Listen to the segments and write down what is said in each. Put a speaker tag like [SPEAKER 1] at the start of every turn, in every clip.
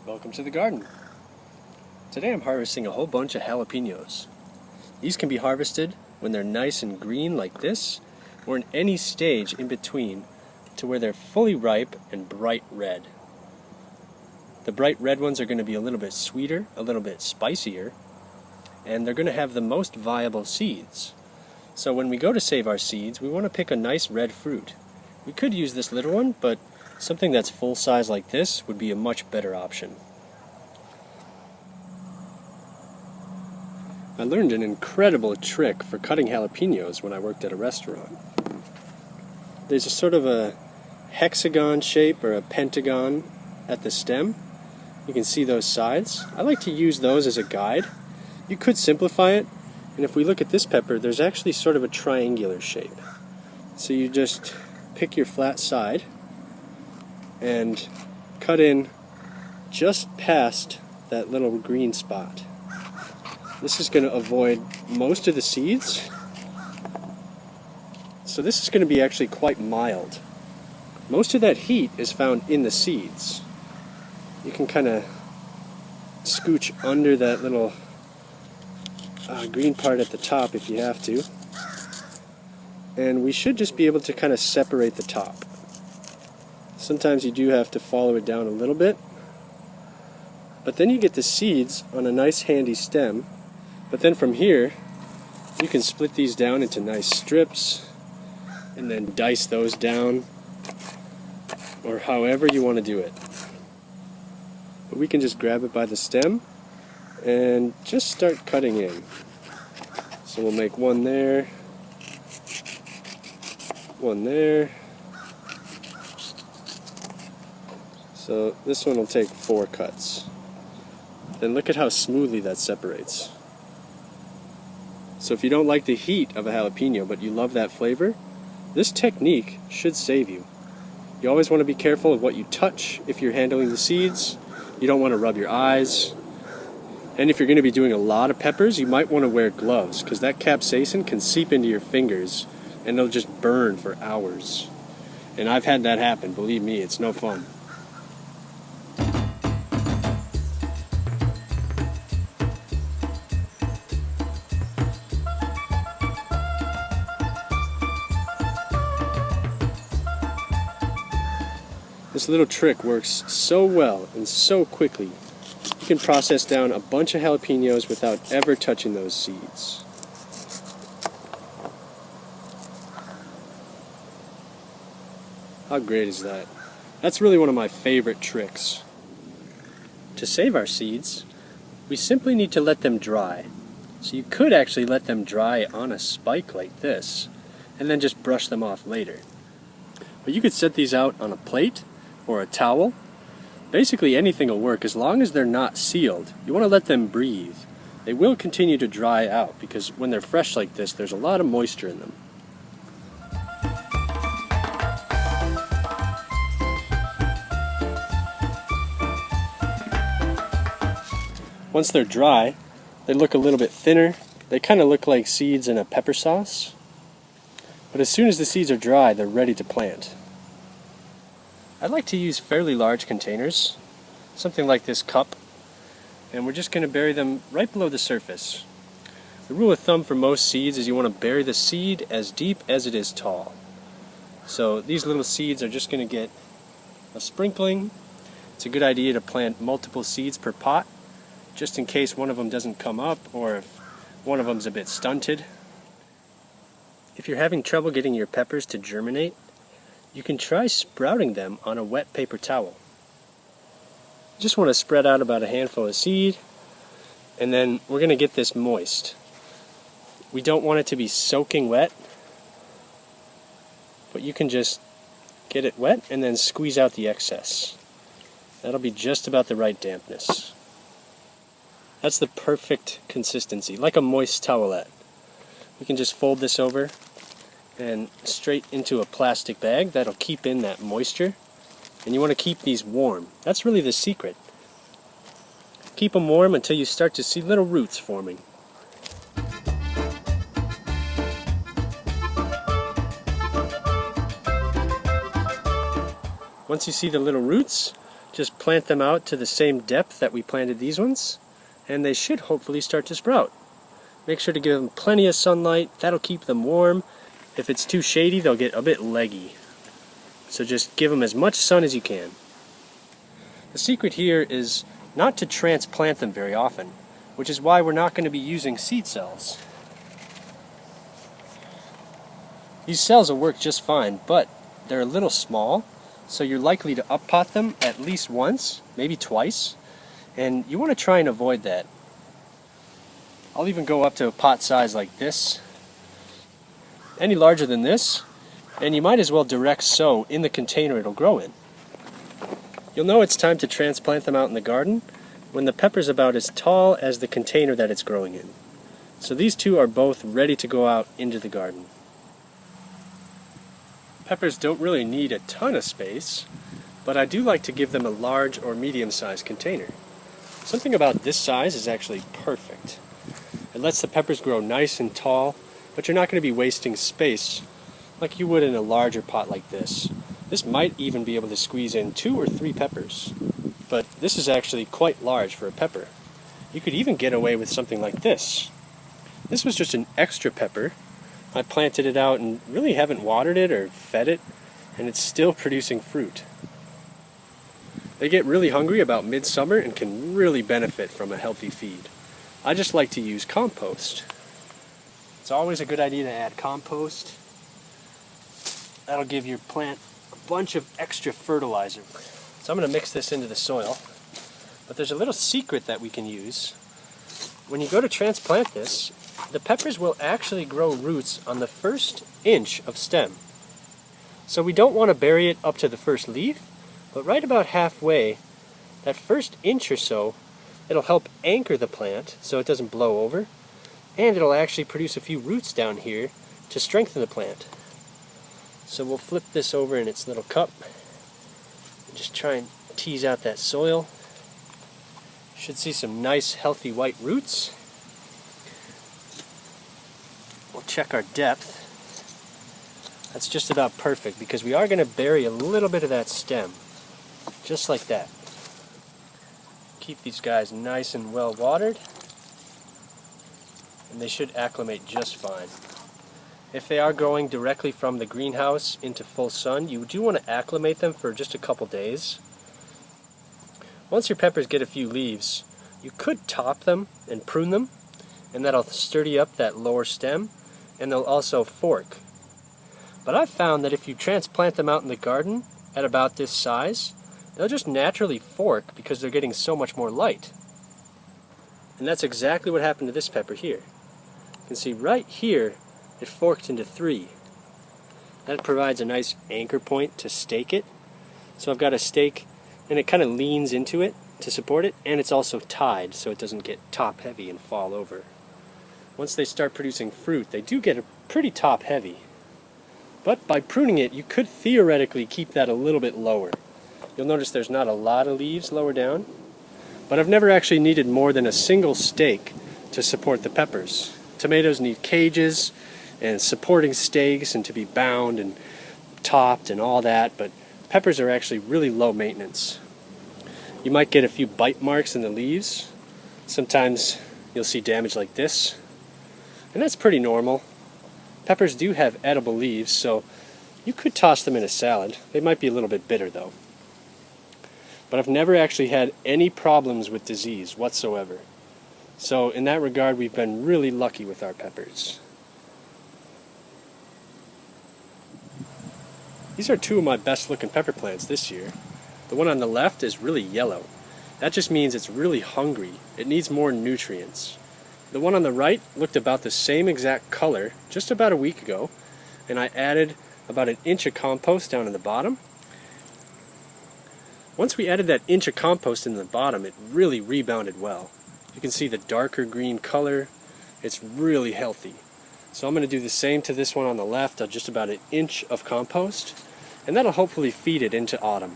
[SPEAKER 1] Welcome to the garden. Today I'm harvesting a whole bunch of jalapenos. These can be harvested when they're nice and green like this, or in any stage in between to where they're fully ripe and bright red. The bright red ones are going to be a little bit sweeter, a little bit spicier, and they're going to have the most viable seeds. So when we go to save our seeds, we want to pick a nice red fruit. We could use this little one, but something that's full size like this would be a much better option. I learned an incredible trick for cutting jalapenos when I worked at a restaurant. There's a sort of a hexagon shape or a pentagon at the stem. You can see those sides. I like to use those as a guide. You could simplify it, and if we look at this pepper, there's actually sort of a triangular shape. So you just pick your flat side and cut in just past that little green spot. This is going to avoid most of the seeds. So this is going to be actually quite mild. Most of that heat is found in the seeds. You can kind of scooch under that little green part at the top if you have to. And we should just be able to kind of separate the top. Sometimes you do have to follow it down a little bit. But then you get the seeds on a nice handy stem. But then from here, you can split these down into nice strips and then dice those down, or however you want to do it. But we can just grab it by the stem and just start cutting in. So we'll make one there, one there. So this one will take 4 cuts. Then look at how smoothly that separates. So if you don't like the heat of a jalapeno but you love that flavor, this technique should save you. You always want to be careful of what you touch if you're handling the seeds. You don't want to rub your eyes. And if you're going to be doing a lot of peppers, you might want to wear gloves, because that capsaicin can seep into your fingers and they'll just burn for hours. And I've had that happen, believe me, it's no fun. This little trick works so well and so quickly. You can process down a bunch of jalapenos without ever touching those seeds. How great is that? That's really one of my favorite tricks. To save our seeds, we simply need to let them dry. So you could actually let them dry on a spike like this, and then just brush them off later. But you could set these out on a plate or a towel. Basically anything will work as long as they're not sealed. You want to let them breathe. They will continue to dry out because when they're fresh like this, there's a lot of moisture in them. Once they're dry, they look a little bit thinner. They kind of look like seeds in a pepper sauce. But as soon as the seeds are dry, they're ready to plant. I like to use fairly large containers, something like this cup, and we're just going to bury them right below the surface. The rule of thumb for most seeds is you want to bury the seed as deep as it is tall. So these little seeds are just going to get a sprinkling. It's a good idea to plant multiple seeds per pot, just in case one of them doesn't come up or if one of them's a bit stunted. If you're having trouble getting your peppers to germinate, you can try sprouting them on a wet paper towel. You just want to spread out about a handful of seed, and then we're going to get this moist. We don't want it to be soaking wet, but you can just get it wet and then squeeze out the excess. That'll be just about the right dampness. That's the perfect consistency, like a moist towelette. We can just fold this over and straight into a plastic bag that'll keep in that moisture. And you want to keep these warm. That's really the secret. Keep them warm until you start to see little roots forming. Once you see the little roots, Just plant them out to the same depth that we planted these ones, and they should hopefully start to sprout. Make sure to give them plenty of sunlight. That'll keep them warm. If it's too shady, they'll get a bit leggy. So just give them as much sun as you can. The secret here is not to transplant them very often, which is why we're not going to be using seed cells. These cells will work just fine, but they're a little small, so you're likely to up-pot them at least once, maybe twice, and you want to try and avoid that. I'll even go up to a pot size like this. Any larger than this, and you might as well direct sow in the container it'll grow in. You'll know it's time to transplant them out in the garden when the pepper's about as tall as the container that it's growing in. So these two are both ready to go out into the garden. Peppers don't really need a ton of space, but I do like to give them a large or medium-sized container. Something about this size is actually perfect. It lets the peppers grow nice and tall, but you're not going to be wasting space like you would in a larger pot like this. This might even be able to squeeze in 2 or 3 peppers, but this is actually quite large for a pepper. You could even get away with something like this. This was just an extra pepper. I planted it out and really haven't watered it or fed it, and it's still producing fruit. They get really hungry about midsummer and can really benefit from a healthy feed. I just like to use compost. It's always a good idea to add compost. That'll give your plant a bunch of extra fertilizer. So I'm going to mix this into the soil, but there's a little secret that we can use. When you go to transplant this, the peppers will actually grow roots on the first inch of stem. So we don't want to bury it up to the first leaf, but right about halfway, that first inch or so, it'll help anchor the plant so it doesn't blow over, and it'll actually produce a few roots down here to strengthen the plant. So we'll flip this over in its little cup and just try and tease out that soil. Should see some nice healthy white roots. We'll check our depth. That's just about perfect because we are going to bury a little bit of that stem, just like that. Keep these guys nice and well watered, and they should acclimate just fine. If they are growing directly from the greenhouse into full sun, you do want to acclimate them for just a couple days. Once your peppers get a few leaves, you could top them and prune them, and that'll sturdy up that lower stem, and they'll also fork. But I've found that if you transplant them out in the garden at about this size, they'll just naturally fork because they're getting so much more light. And that's exactly what happened to this pepper here. You can see right here, it forked into 3. That provides a nice anchor point to stake it. So I've got a stake, and it kind of leans into it to support it, and it's also tied so it doesn't get top heavy and fall over. Once they start producing fruit, they do get pretty top heavy. But by pruning it, you could theoretically keep that a little bit lower. You'll notice there's not a lot of leaves lower down, but I've never actually needed more than a single stake to support the peppers. Tomatoes need cages and supporting stakes and to be bound and topped and all that, but peppers are actually really low maintenance. You might get a few bite marks in the leaves. Sometimes you'll see damage like this, and that's pretty normal. Peppers do have edible leaves, so you could toss them in a salad. They might be a little bit bitter though. But I've never actually had any problems with disease whatsoever. So in that regard, we've been really lucky with our peppers. These are 2 of my best looking pepper plants this year. The one on the left is really yellow. That just means it's really hungry. It needs more nutrients. The one on the right looked about the same exact color just about a week ago, and I added about 1 inch of compost down in the bottom. Once we added that inch of compost in the bottom, it really rebounded well. You can see the darker green color. It's really healthy. So I'm going to do the same to this one on the left, just about 1 inch of compost, and that'll hopefully feed it into autumn.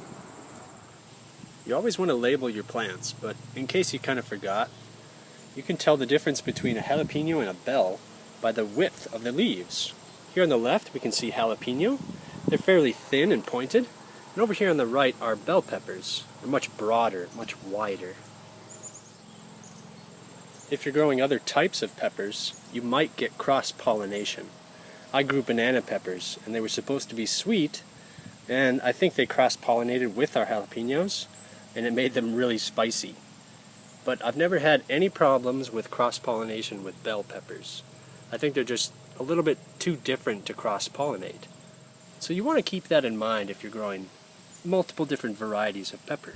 [SPEAKER 1] You always want to label your plants, but in case you kind of forgot, you can tell the difference between a jalapeno and a bell by the width of the leaves. Here on the left we can see jalapeno. They're fairly thin and pointed, And over here on the right are bell peppers. They're much broader, much wider. If you're growing other types of peppers, you might get cross-pollination. I grew banana peppers, and they were supposed to be sweet, and I think they cross-pollinated with our jalapenos, and it made them really spicy. But I've never had any problems with cross-pollination with bell peppers. I think they're just a little bit too different to cross-pollinate. So you want to keep that in mind if you're growing multiple different varieties of pepper.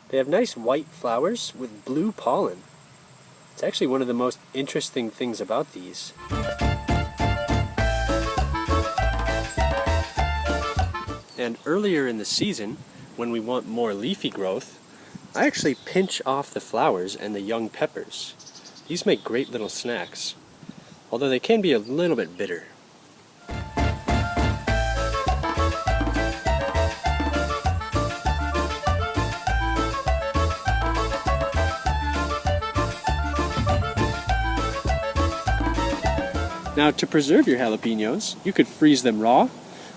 [SPEAKER 1] They have nice white flowers with blue pollen. It's actually one of the most interesting things about these. And earlier in the season, when we want more leafy growth, I actually pinch off the flowers and the young peppers. These make great little snacks, although they can be a little bit bitter. Now, to preserve your jalapenos, you could freeze them raw,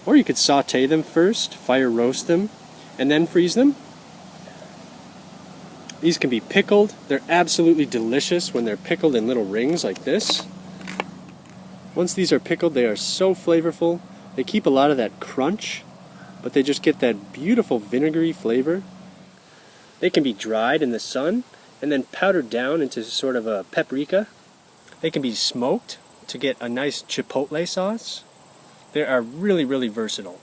[SPEAKER 1] or you could saute them first, fire roast them, and then freeze them. These can be pickled. They're absolutely delicious when they're pickled in little rings like this. Once these are pickled, they are so flavorful. They keep a lot of that crunch, but they just get that beautiful vinegary flavor. They can be dried in the sun and then powdered down into sort of a paprika. They can be smoked to get a nice chipotle sauce. They are really, really versatile.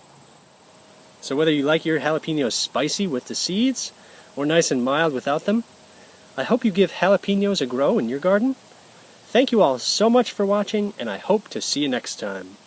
[SPEAKER 1] So whether you like your jalapenos spicy with the seeds or nice and mild without them, I hope you give jalapenos a grow in your garden. Thank you all so much for watching, and I hope to see you next time.